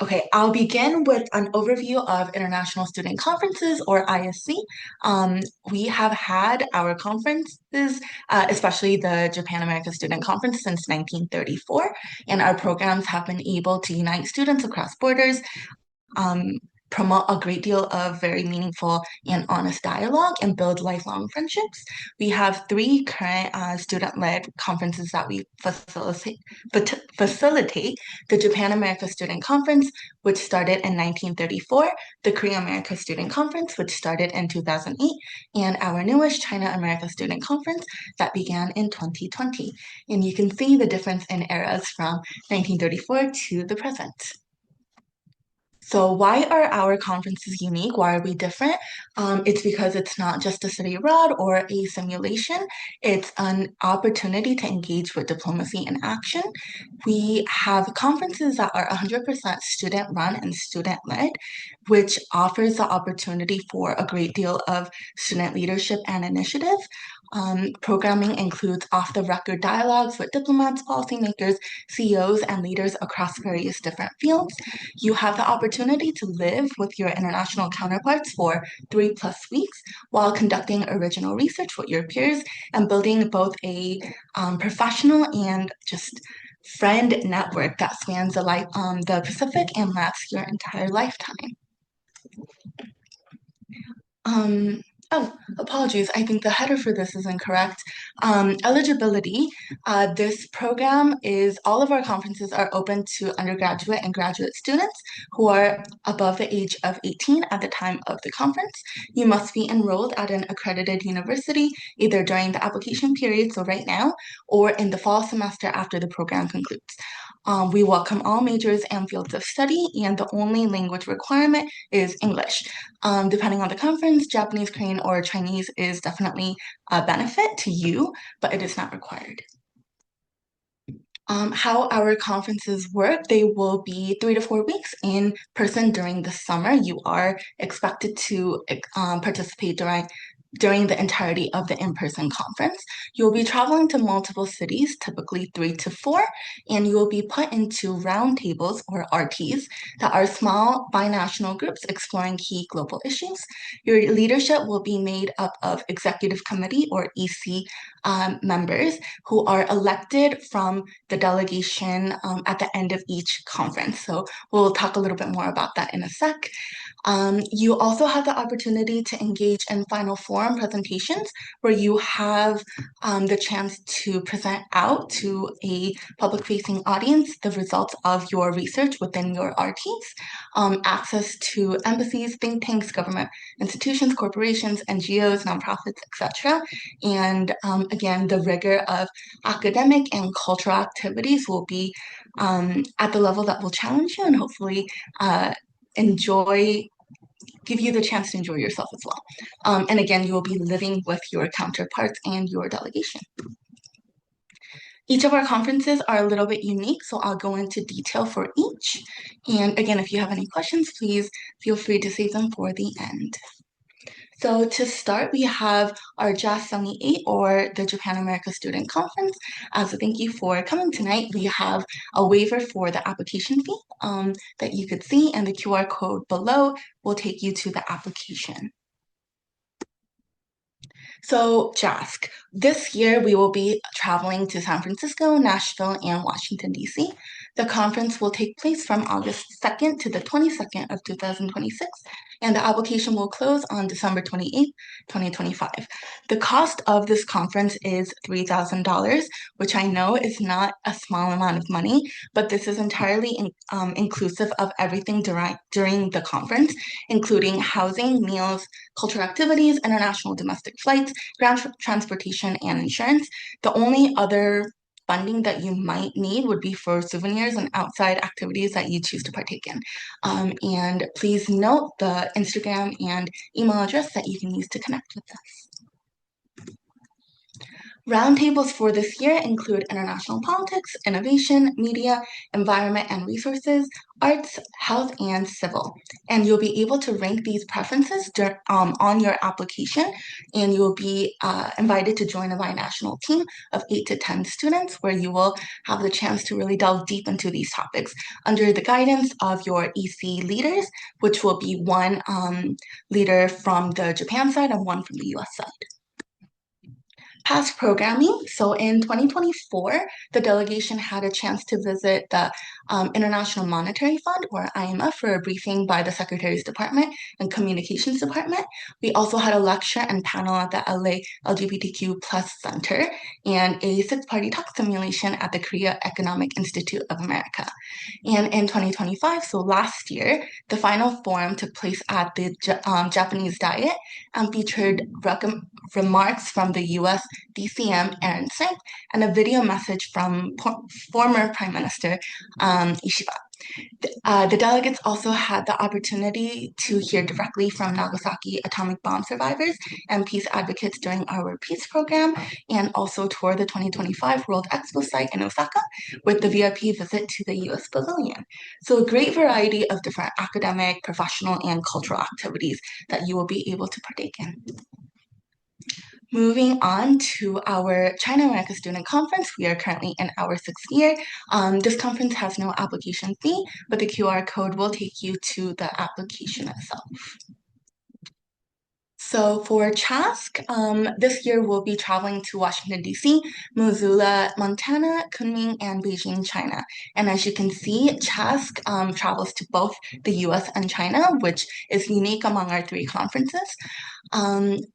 Okay, I'll begin with an overview of International Student Conferences or ISC. We have had our conferences, especially the Japan America Student Conference, since 1934, and our programs have been able to unite students across borders, um, promote a great deal of very meaningful and honest dialogue and build lifelong friendships. We have three current student-led conferences that we facilitate: the Japan America Student Conference, which started in 1934, the Korea America Student Conference, which started in 2008, and our newest China America Student Conference that began in 2020. And you can see the difference in eras from 1934 to the present. So why are our conferences unique? Why are we different? It's because it's not just a study abroad or a simulation. It's an opportunity to engage with diplomacy in action. We have conferences that are 100% student run and student led, which offers the opportunity for a great deal of student leadership and initiative. Programming includes off-the-record dialogues with diplomats, policymakers, CEOs, and leaders across various different fields. You have the opportunity to live with your international counterparts for 3+ weeks while conducting original research with your peers and building both a professional and just friend network that spans the Pacific and lasts your entire lifetime. Um, Apologies. I think the header for this is incorrect. Eligibility. This program is all of our conferences are open to undergraduate and graduate students who are above the age of 18 at the time of the conference. You must be enrolled at an accredited university either during the application period, so right now, or in the fall semester after the program concludes. We welcome all majors and fields of study, and the only language requirement is English. Depending on the conference, Japanese, Korean, or Chinese is definitely a benefit to you, but it is not required. How our conferences work, they will be 3 to 4 weeks in person during the summer. You are expected to participate during the entirety of the in-person conference. You'll be traveling to multiple cities, typically 3 to 4, and you will be put into roundtables or RTs that are small binational groups exploring key global issues. Your leadership will be made up of executive committee or EC members who are elected from the delegation at the end of each conference. So we'll talk a little bit more about that in a sec. You also have the opportunity to engage in final forum presentations where you have the chance to present out to a public-facing audience the results of your research within your RTs, access to embassies, think tanks, government institutions, corporations, NGOs, nonprofits, etc. And again, the rigor of academic and cultural activities will be at the level that will challenge you and hopefully enjoy give you the chance to enjoy yourself as well. And again, you will be living with your counterparts and your delegation. Each of our conferences are a little bit unique, so I'll go into detail for each. And again, if you have any questions, please feel free to save them for the end. So to start, we have our JASC 78 or the Japan America Student Conference. As a thank you for coming tonight, we have a waiver for the application fee that you could see, and the QR code below will take you to the application. So JASC, this year we will be traveling to San Francisco, Nashville, and Washington, D.C. The conference will take place from August 2nd to the 22nd of 2026, and the application will close on December 28th, 2025. The cost of this conference is $3,000, which I know is not a small amount of money, but this is entirely inclusive of everything during the conference, including housing, meals, cultural activities, international domestic flights, ground transportation, and insurance. The only other funding that you might need would be for souvenirs and outside activities that you choose to partake in. And please note the Instagram and email address that you can use to connect with us. Roundtables for this year include international politics, innovation, media, environment and resources, arts, health, and civil. And you'll be able to rank these preferences on your application, and you'll be invited to join a binational team of 8 to 10 students where you will have the chance to really delve deep into these topics under the guidance of your EC leaders, which will be one leader from the Japan side and one from the US side. Past programming. So in 2024, the delegation had a chance to visit the International Monetary Fund, or IMF, for a briefing by the Secretary's Department and Communications Department. We also had a lecture and panel at the LA LGBTQ Plus Center and a six-party talk simulation at the Korea Economic Institute of America. And in 2025, so last year, the final forum took place at the Japanese Diet and featured remarks from the US DCM Aaron Smith and a video message from former Prime Minister Ishiba. The delegates also had the opportunity to hear directly from Nagasaki atomic bomb survivors and peace advocates during our peace program, and also tour the 2025 World Expo site in Osaka with the VIP visit to the US Pavilion. So a great variety of different academic, professional, and cultural activities that you will be able to partake in. Moving on to our China America Student Conference, we are currently in our 6th year. This conference has no application fee, but the QR code will take you to the application itself. So for ChASC, this year we'll be traveling to Washington, D.C., Missoula, Montana, Kunming, and Beijing, China. And as you can see, ChASC travels to both the U.S. and China, which is unique among our 3 conferences.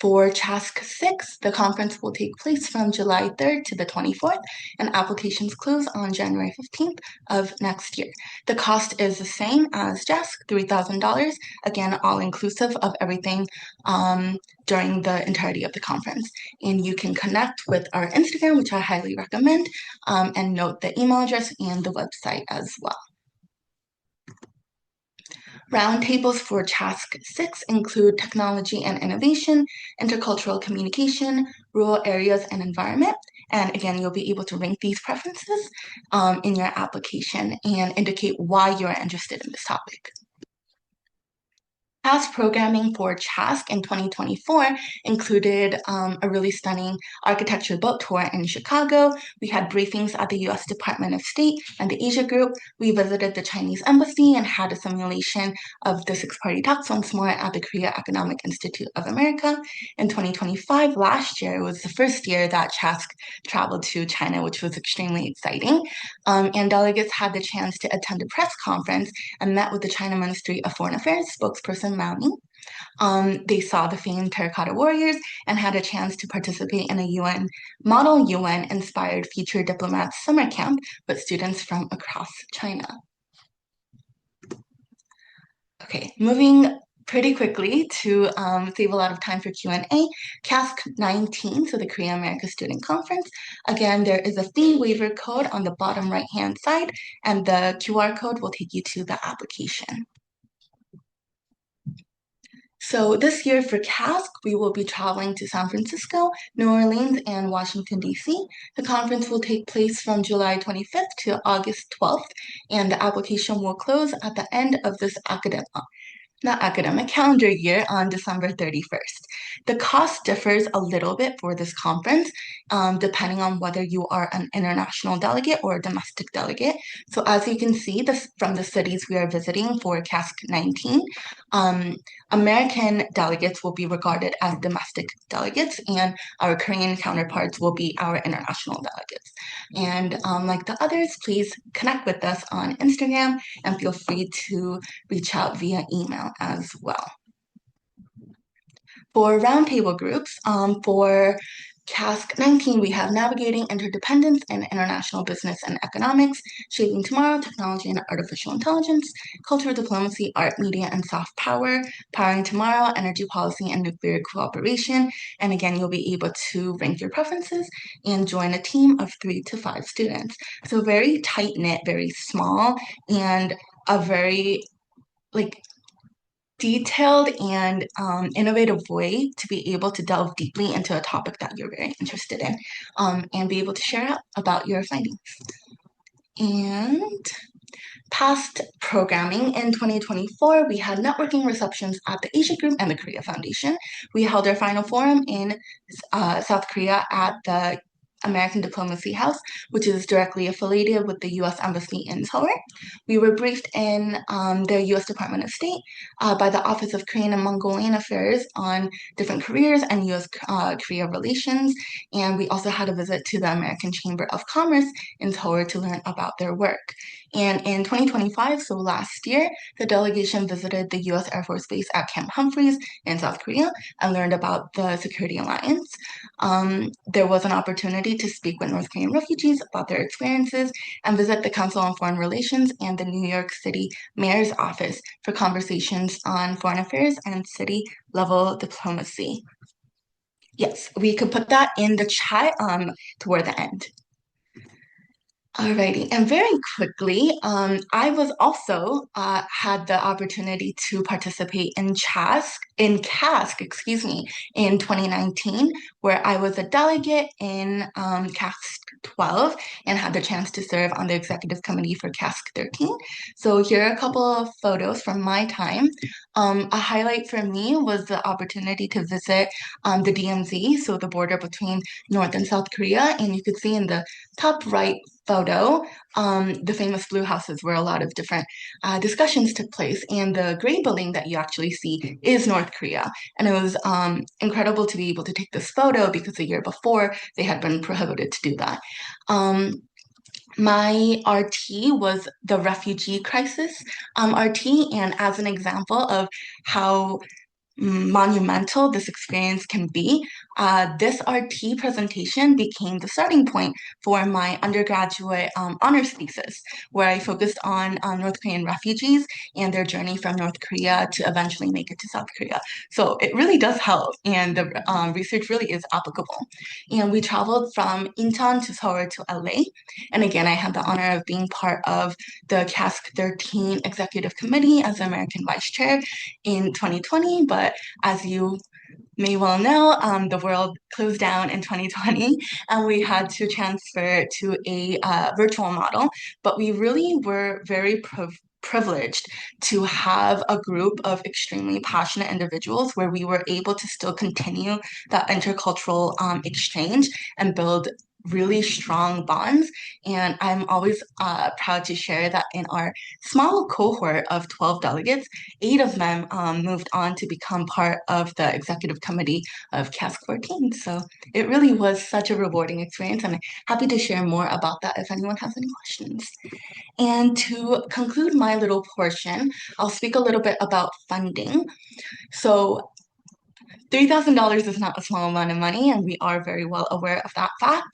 For ChASC 6, the conference will take place from July 3rd to the 24th, and applications close on January 15th of next year. The cost is the same as JASC, $3,000, again, all inclusive of everything during the entirety of the conference. And you can connect with our Instagram, which I highly recommend, and note the email address and the website as well. Roundtables for ChASC 6 include technology and innovation, intercultural communication, rural areas and environment. And again, you'll be able to rank these preferences in your application and indicate why you're interested in this topic. Past programming for ChASC in 2024 included a really stunning architecture boat tour in Chicago. We had briefings at the US Department of State and the Asia Group. We visited the Chinese Embassy and had a simulation of the six-party talks once more at the Korea Economic Institute of America. In 2025, last year, was the first year that ChASC traveled to China, which was extremely exciting. And delegates had the chance to attend a press conference and met with the China Ministry of Foreign Affairs spokesperson Mao Ning. They saw the famed Terracotta Warriors and had a chance to participate in a model UN-inspired future diplomats summer camp with students from across China. Okay, moving pretty quickly to save a lot of time for Q&A, KASC 19, so the Korea America Student Conference. Again, there is a fee waiver code on the bottom right-hand side, and the QR code will take you to the application. So this year for KASC, we will be traveling to San Francisco, New Orleans, and Washington, D.C. The conference will take place from July 25th to August 12th, and the application will close at the end of this academic calendar year on December 31st. The cost differs a little bit for this conference, depending on whether you are an international delegate or a domestic delegate. So as you can see from the cities we are visiting for KASC 19, American delegates will be regarded as domestic delegates, and our Korean counterparts will be our international delegates. And like the others, please connect with us on Instagram and feel free to reach out via email as well. For roundtable groups, for KASC 19, we have Navigating Interdependence in International Business and Economics, Shaping Tomorrow, Technology and Artificial Intelligence, Cultural Diplomacy, Art, Media, and Soft Power, Powering Tomorrow, Energy Policy and Nuclear Cooperation. And again, you'll be able to rank your preferences and join a team of 3 to 5 students. So very tight-knit, very small, and a very, detailed and innovative way to be able to delve deeply into a topic that you're very interested in, and be able to share out about your findings. And past programming in 2024, we had networking receptions at the Asia Group and the Korea Foundation. We held our final forum in South Korea at the American Diplomacy House, which is directly affiliated with the U.S. Embassy in Seoul. We were briefed in the U.S. Department of State by the Office of Korean and Mongolian Affairs on different careers and U.S.-Korea relations. And we also had a visit to the American Chamber of Commerce in Seoul to learn about their work. And in 2025, so last year, the delegation visited the U.S. Air Force Base at Camp Humphreys in South Korea and learned about the Security Alliance. There was an opportunity to speak with North Korean refugees about their experiences and visit the Council on Foreign Relations and the New York City Mayor's Office for conversations on foreign affairs and city-level diplomacy. Yes, we could put that in the chat toward the end. Alrighty, and very quickly, I was also had the opportunity to participate in KASC, excuse me, in 2019, where I was a delegate in KASC 12 and had the chance to serve on the executive committee for KASC 13. So here are a couple of photos from my time. A highlight for me was the opportunity to visit the DMZ, so the border between North and South Korea, and you could see in the top right photo, the famous blue houses where a lot of different discussions took place. And the gray building that you actually see is North Korea. And it was incredible to be able to take this photo because the year before they had been prohibited to do that. My RT was the refugee crisis RT, and as an example of how monumental this experience can be, this RT presentation became the starting point for my undergraduate honors thesis, where I focused on North Korean refugees and their journey from North Korea to eventually make it to South Korea. So it really does help, and the research really is applicable. And we traveled from Incheon to Seoul to LA. And again, I had the honor of being part of the KASC 13 Executive Committee as American Vice Chair in 2020, but as you may well know, the world closed down in 2020 and we had to transfer to a virtual model, but we really were very privileged to have a group of extremely passionate individuals where we were able to still continue that intercultural exchange and build really strong bonds. And I'm always proud to share that in our small cohort of 12 delegates, 8 of them moved on to become part of the executive committee of KASC 14. So it really was such a rewarding experience, and I'm happy to share more about that if anyone has any questions. And to conclude my little portion, I'll speak a little bit about funding. So $3,000 is not a small amount of money, and we are very well aware of that fact.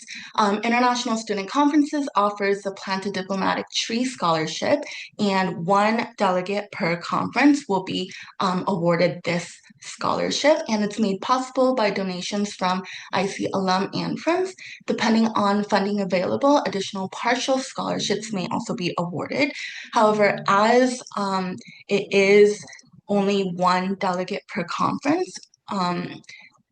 International Student Conferences offers the Plan to Diplomatic Tree Scholarship, and one delegate per conference will be awarded this scholarship, and it's made possible by donations from IC alum and friends. Depending on funding available, additional partial scholarships may also be awarded. However, as it is only one delegate per conference,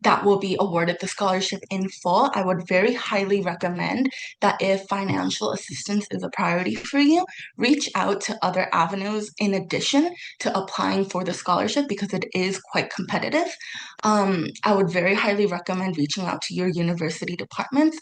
that will be awarded the scholarship in full, I would very highly recommend that if financial assistance is a priority for you, reach out to other avenues in addition to applying for the scholarship because it is quite competitive. I would very highly recommend reaching out to your university departments.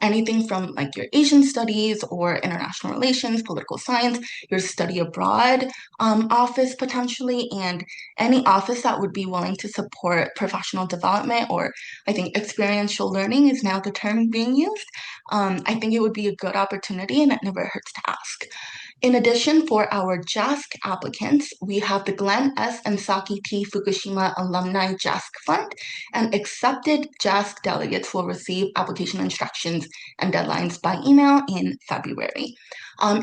Anything from like your Asian studies or international relations, political science, your study abroad office potentially, and any office that would be willing to support professional development, or I think experiential learning is now the term being used. I think it would be a good opportunity and it never hurts to ask. In addition, for our JASC applicants, we have the Glenn S. and Saki T. Fukushima Alumni JASC Fund, and accepted JASC delegates will receive application instructions and deadlines by email in February.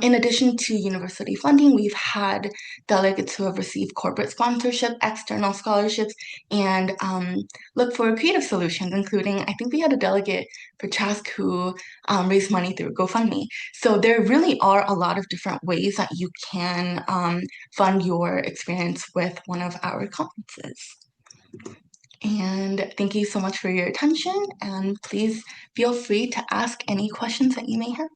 In addition to university funding, we've had delegates who have received corporate sponsorship, external scholarships, and look for creative solutions, including, I think we had a delegate for ChASC who raised money through GoFundMe. So there really are a lot of different ways that you can fund your experience with one of our conferences. And thank you so much for your attention, and please feel free to ask any questions that you may have.